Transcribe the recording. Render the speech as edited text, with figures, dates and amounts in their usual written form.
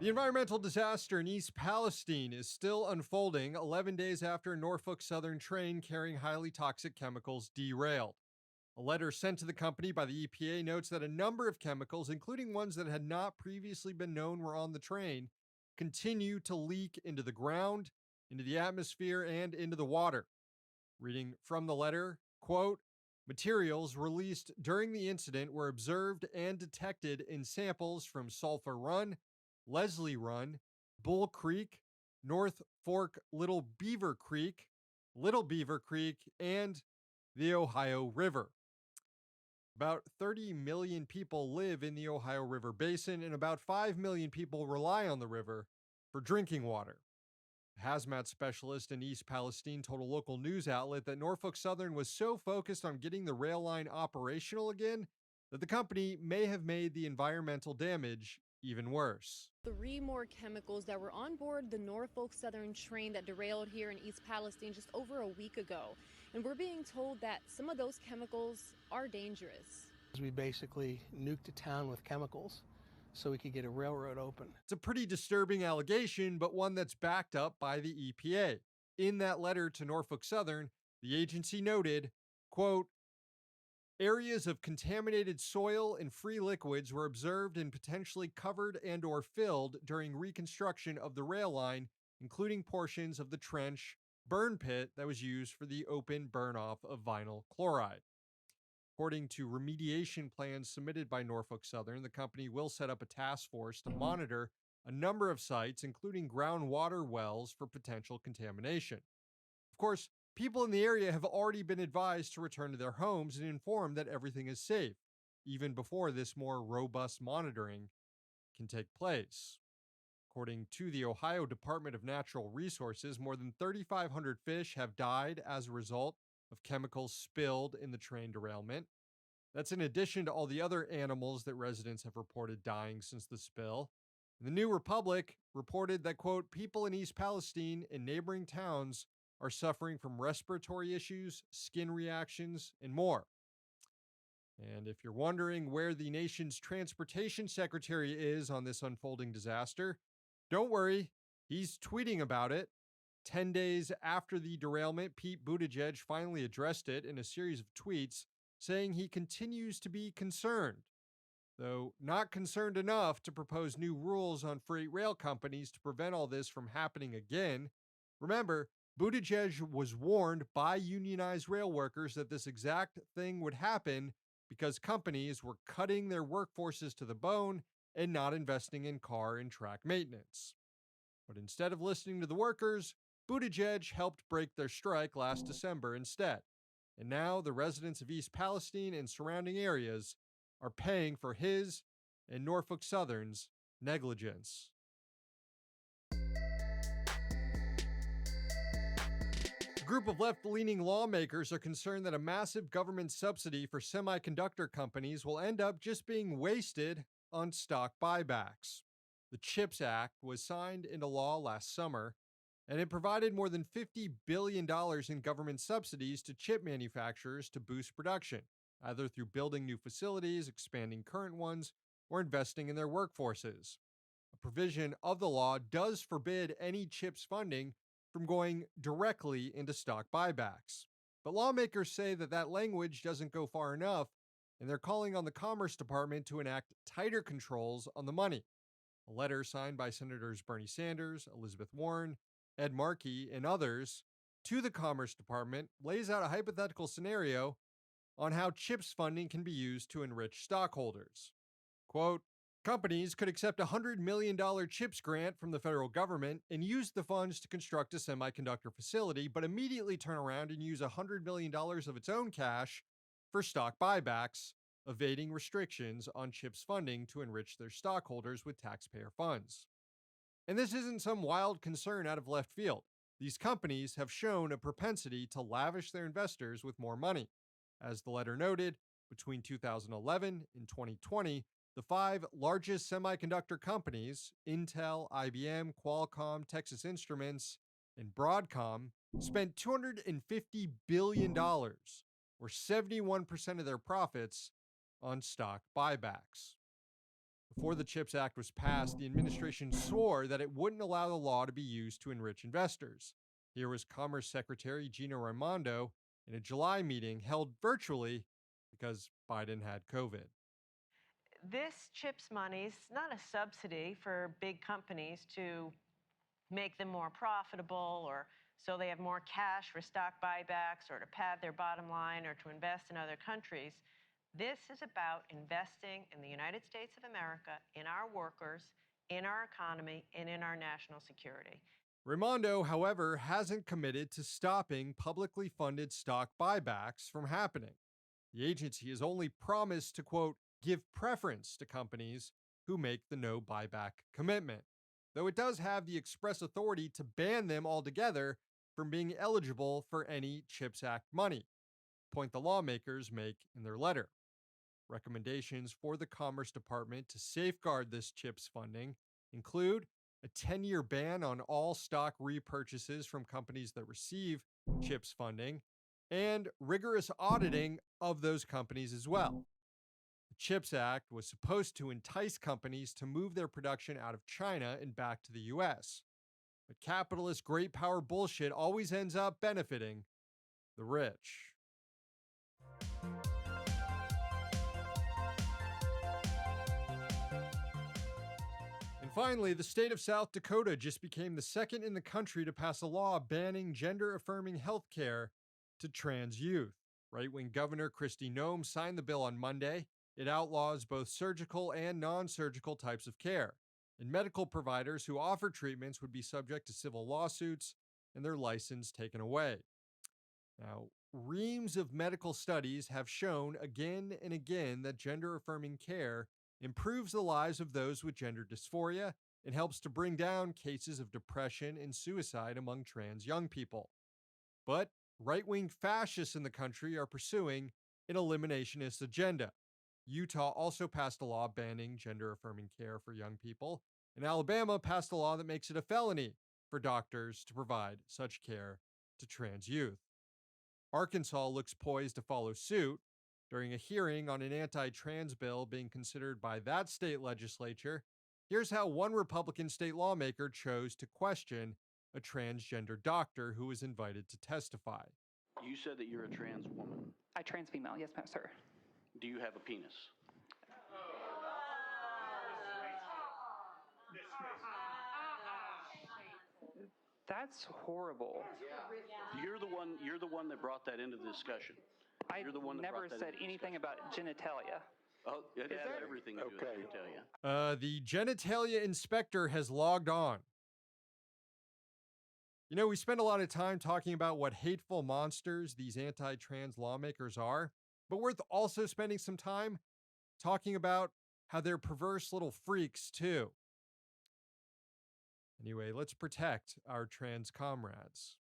The environmental disaster in East Palestine is still unfolding 11 days after a Norfolk Southern train carrying highly toxic chemicals derailed. A letter sent to the company by the EPA notes that a number of chemicals, including ones that had not previously been known were on the train, continue to leak into the ground, into the atmosphere, and into the water. Reading from the letter, quote, materials released during the incident were observed and detected in samples from Sulphur Run, Leslie Run, Bull Creek, North Fork Little Beaver Creek, and the Ohio River. About 30 million people live in the Ohio River Basin, and about 5 million people rely on the river for drinking water. A hazmat specialist in East Palestine told a local news outlet that Norfolk Southern was so focused on getting the rail line operational again that the company may have made the environmental damage even worse. 3 more chemicals that were on board the Norfolk Southern train that derailed here in East Palestine just over a week ago. And we're being told that some of those chemicals are dangerous. We basically nuked a town with chemicals so we could get a railroad open. It's a pretty disturbing allegation, but one that's backed up by the EPA. In that letter to Norfolk Southern, the agency noted, quote, areas of contaminated soil and free liquids were observed and potentially covered and or filled during reconstruction of the rail line, including portions of the trench burn pit that was used for the open burn-off of vinyl chloride. According to remediation plans submitted by Norfolk Southern, the company will set up a task force to monitor a number of sites, including groundwater wells, for potential contamination. Of course, people in the area have already been advised to return to their homes and informed that everything is safe, even before this more robust monitoring can take place. According to the Ohio Department of Natural Resources, more than 3,500 fish have died as a result of chemicals spilled in the train derailment. That's in addition to all the other animals that residents have reported dying since the spill. The New Republic reported that, quote, people in East Palestine and neighboring towns are suffering from respiratory issues, skin reactions, and more. And if you're wondering where the nation's transportation secretary is on this unfolding disaster, don't worry, he's tweeting about it. 10 days after the derailment, Pete Buttigieg finally addressed it in a series of tweets, saying he continues to be concerned, though not concerned enough to propose new rules on freight rail companies to prevent all this from happening again. Remember, Buttigieg was warned by unionized rail workers that this exact thing would happen because companies were cutting their workforces to the bone and not investing in car and track maintenance. But instead of listening to the workers, Buttigieg helped break their strike last December instead. And now the residents of East Palestine and surrounding areas are paying for his and Norfolk Southern's negligence. A group of left-leaning lawmakers are concerned that a massive government subsidy for semiconductor companies will end up just being wasted on stock buybacks. The CHIPS Act was signed into law last summer, and it provided more than $50 billion in government subsidies to chip manufacturers to boost production, either through building new facilities, expanding current ones, or investing in their workforces. A provision of the law does forbid any CHIPS funding from going directly into stock buybacks. But lawmakers say that language doesn't go far enough, and they're calling on the Commerce Department to enact tighter controls on the money. A letter signed by Senators Bernie Sanders, Elizabeth Warren, Ed Markey, and others to the Commerce Department lays out a hypothetical scenario on how CHIPS funding can be used to enrich stockholders. Quote, companies could accept a $100 million CHIPS grant from the federal government and use the funds to construct a semiconductor facility, but immediately turn around and use $100 million of its own cash for stock buybacks, evading restrictions on CHIPS funding to enrich their stockholders with taxpayer funds. And this isn't some wild concern out of left field. These companies have shown a propensity to lavish their investors with more money. As the letter noted, between 2011 and 2020, the 5 largest semiconductor companies, Intel, IBM, Qualcomm, Texas Instruments, and Broadcom, spent $250 billion, or 71% of their profits, on stock buybacks. Before the CHIPS Act was passed, the administration swore that it wouldn't allow the law to be used to enrich investors. Here was Commerce Secretary Gina Raimondo in a July meeting held virtually because Biden had COVID. This CHIPS money is not a subsidy for big companies to make them more profitable or so they have more cash for stock buybacks or to pad their bottom line or to invest in other countries. This is about investing in the United States of America, in our workers, in our economy, and in our national security. Raimondo, however, hasn't committed to stopping publicly funded stock buybacks from happening. The agency has only promised to, quote, give preference to companies who make the no buyback commitment, though it does have the express authority to ban them altogether from being eligible for any CHIPS Act money, point the lawmakers make in their letter. Recommendations for the Commerce Department to safeguard this CHIPS funding include a 10-year ban on all stock repurchases from companies that receive CHIPS funding and rigorous auditing of those companies as well. The CHIPS Act was supposed to entice companies to move their production out of China and back to the US. But capitalist great power bullshit always ends up benefiting the rich. And finally, the state of South Dakota just became the second in the country to pass a law banning gender-affirming health care to trans youth. Right-wing Governor Kristi Noem signed the bill on Monday. It outlaws both surgical and non-surgical types of care, and medical providers who offer treatments would be subject to civil lawsuits and their license taken away. Now, reams of medical studies have shown again and again that gender-affirming care improves the lives of those with gender dysphoria and helps to bring down cases of depression and suicide among trans young people. But right-wing fascists in the country are pursuing an eliminationist agenda. Utah also passed a law banning gender-affirming care for young people, and Alabama passed a law that makes it a felony for doctors to provide such care to trans youth. Arkansas looks poised to follow suit. During a hearing on an anti-trans bill being considered by that state legislature, here's how one Republican state lawmaker chose to question a transgender doctor who was invited to testify. You said that you're a trans woman. I trans female, yes, ma'am, sir. Do you have a penis? That's horrible. You're the one that brought that into the discussion. I never said anything about genitalia. Oh, it has everything to do with genitalia. The genitalia inspector has logged on. You know, we spend a lot of time talking about what hateful monsters these anti-trans lawmakers are, but we're also spending some time talking about how they're perverse little freaks too. Anyway, let's protect our trans comrades.